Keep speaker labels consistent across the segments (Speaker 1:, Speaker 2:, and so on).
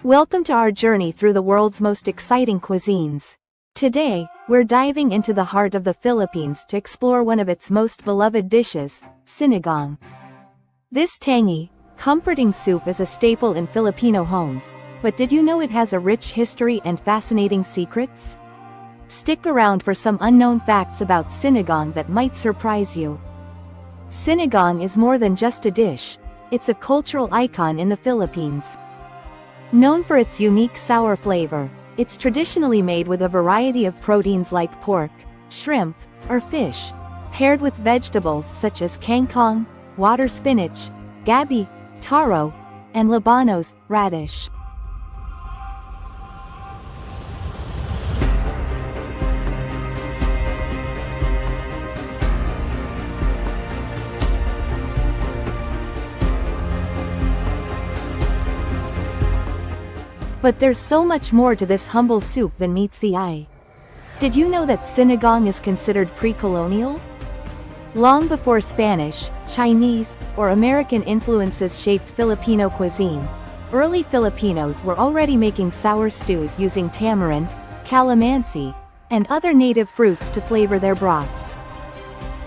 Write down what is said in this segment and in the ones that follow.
Speaker 1: Welcome to our journey through the world's most exciting cuisines. Today, we're diving into the heart of the Philippines to explore one of its most beloved dishes, sinigang. This tangy, comforting soup is a staple in Filipino homes, but did you know it has a rich history and fascinating secrets? Stick around for some unknown facts about sinigang that might surprise you. Sinigang is more than just a dish, it's a cultural icon in the Philippines. Known for its unique sour flavor, it's traditionally made with a variety of proteins like pork, shrimp, or fish, paired with vegetables such as kangkong, water spinach, gabi, taro, and labanos, radish. But there's so much more to this humble soup than meets the eye. Did you know that sinigang is considered pre-colonial? Long before Spanish, Chinese, or American influences shaped Filipino cuisine, early Filipinos were already making sour stews using tamarind, calamansi, and other native fruits to flavor their broths.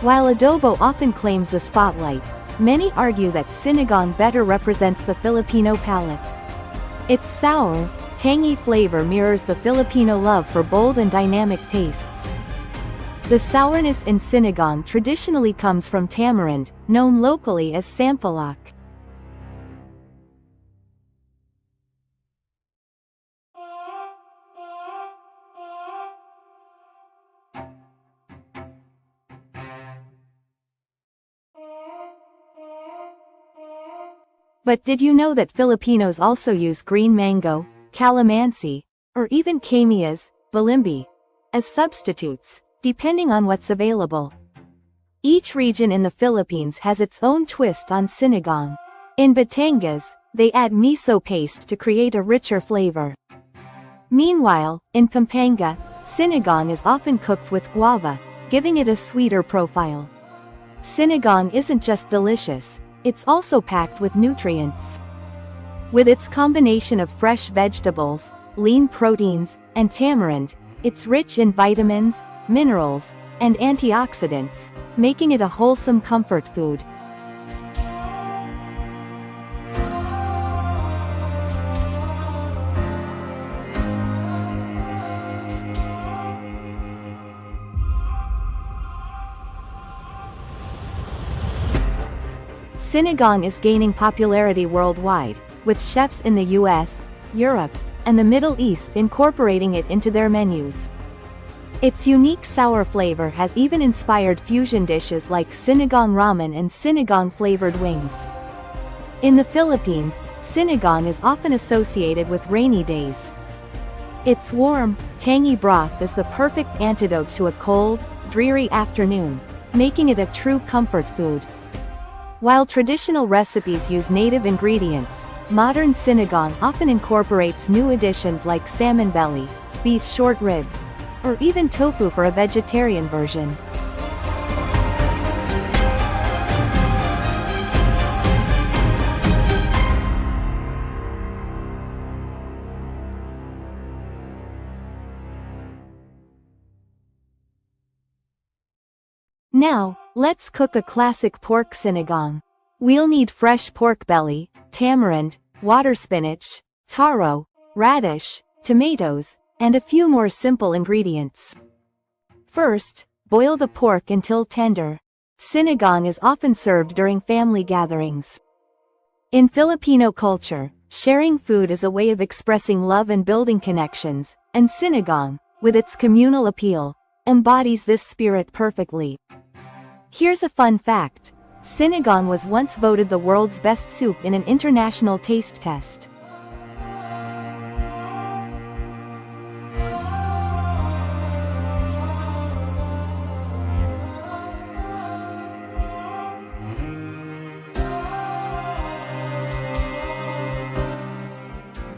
Speaker 1: While adobo often claims the spotlight, many argue that sinigang better represents the Filipino palate. Its sour, tangy flavor mirrors the Filipino love for bold and dynamic tastes. The sourness in sinigang traditionally comes from tamarind, known locally as sampalok. But did you know that Filipinos also use green mango, calamansi, or even camellias, balimbi, as substitutes, depending on what's available? Each region in the Philippines has its own twist on sinigang. In Batangas, they add miso paste to create a richer flavor. Meanwhile, in Pampanga, sinigang is often cooked with guava, giving it a sweeter profile. Sinigang isn't just delicious, it's also packed with nutrients. With its combination of fresh vegetables, lean proteins, and tamarind, it's rich in vitamins, minerals, and antioxidants, making it a wholesome comfort food. Sinigang is gaining popularity worldwide, with chefs in the US, Europe, and the Middle East incorporating it into their menus. Its unique sour flavor has even inspired fusion dishes like sinigang ramen and sinigang-flavored wings. In the Philippines, sinigang is often associated with rainy days. Its warm, tangy broth is the perfect antidote to a cold, dreary afternoon, making it a true comfort food. While traditional recipes use native ingredients, modern sinigang often incorporates new additions like salmon belly, beef short ribs, or even tofu for a vegetarian version. Now, let's cook a classic pork sinigang. We'll need fresh pork belly, tamarind, water spinach, taro, radish, tomatoes, and a few more simple ingredients. First, boil the pork until tender. Sinigang is often served during family gatherings. In Filipino culture, sharing food is a way of expressing love and building connections, and sinigang, with its communal appeal, embodies this spirit perfectly. Here's a fun fact. Sinigang was once voted the world's best soup in an international taste test.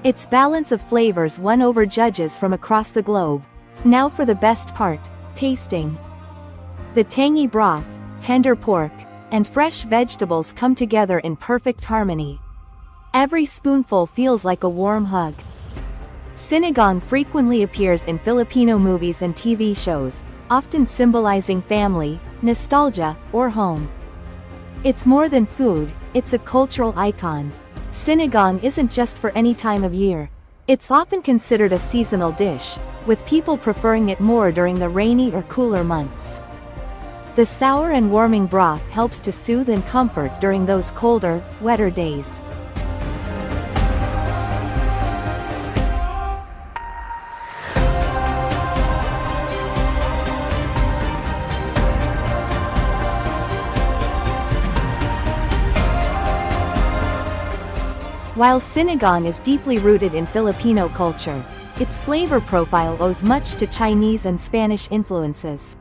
Speaker 1: Its balance of flavors won over judges from across the globe. Now for the best part, tasting. The tangy broth, tender pork, and fresh vegetables come together in perfect harmony. Every spoonful feels like a warm hug. Sinigang frequently appears in Filipino movies and TV shows, often symbolizing family, nostalgia, or home. It's more than food, it's a cultural icon. Sinigang isn't just for any time of year. It's often considered a seasonal dish, with people preferring it more during the rainy or cooler months. The sour and warming broth helps to soothe and comfort during those colder, wetter days. While sinigang is deeply rooted in Filipino culture, its flavor profile owes much to Chinese and Spanish influences.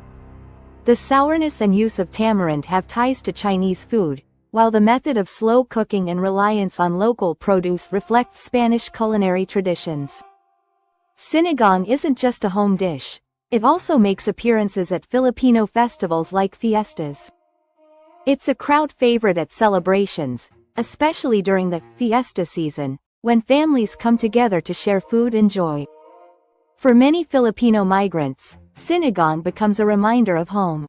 Speaker 1: The sourness and use of tamarind have ties to Chinese food, while the method of slow cooking and reliance on local produce reflects Spanish culinary traditions. Sinigang isn't just a home dish, it also makes appearances at Filipino festivals like fiestas. It's a crowd favorite at celebrations, especially during the fiesta season, when families come together to share food and joy. For many Filipino migrants, sinigang becomes a reminder of home.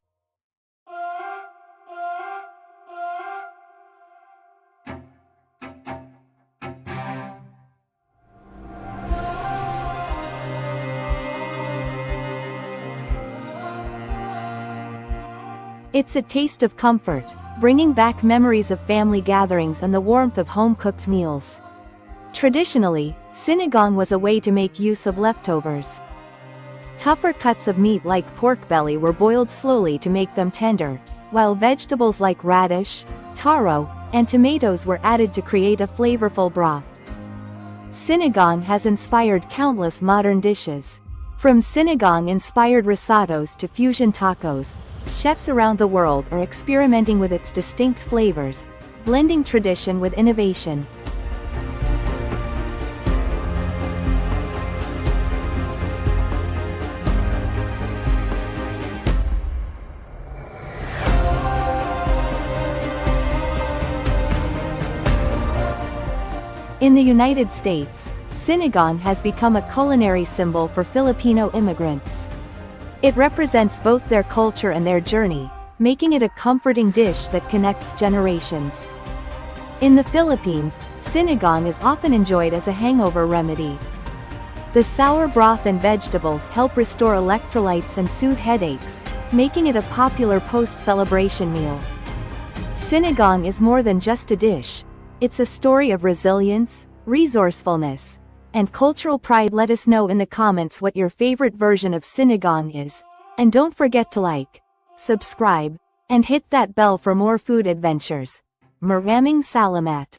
Speaker 1: It's a taste of comfort, bringing back memories of family gatherings and the warmth of home-cooked meals. Traditionally, sinigang was a way to make use of leftovers. Tougher cuts of meat like pork belly were boiled slowly to make them tender, while vegetables like radish, taro, and tomatoes were added to create a flavorful broth. Sinigang has inspired countless modern dishes. From sinigang-inspired risottos to fusion tacos, chefs around the world are experimenting with its distinct flavors, blending tradition with innovation. In the United States, sinigang has become a culinary symbol for Filipino immigrants. It represents both their culture and their journey, making it a comforting dish that connects generations. In the Philippines, sinigang is often enjoyed as a hangover remedy. The sour broth and vegetables help restore electrolytes and soothe headaches, making it a popular post-celebration meal. Sinigang is more than just a dish. It's a story of resilience, resourcefulness, and cultural pride. Let us know in the comments what your favorite version of sinigang is. And don't forget to like, subscribe, and hit that bell for more food adventures. Maraming salamat!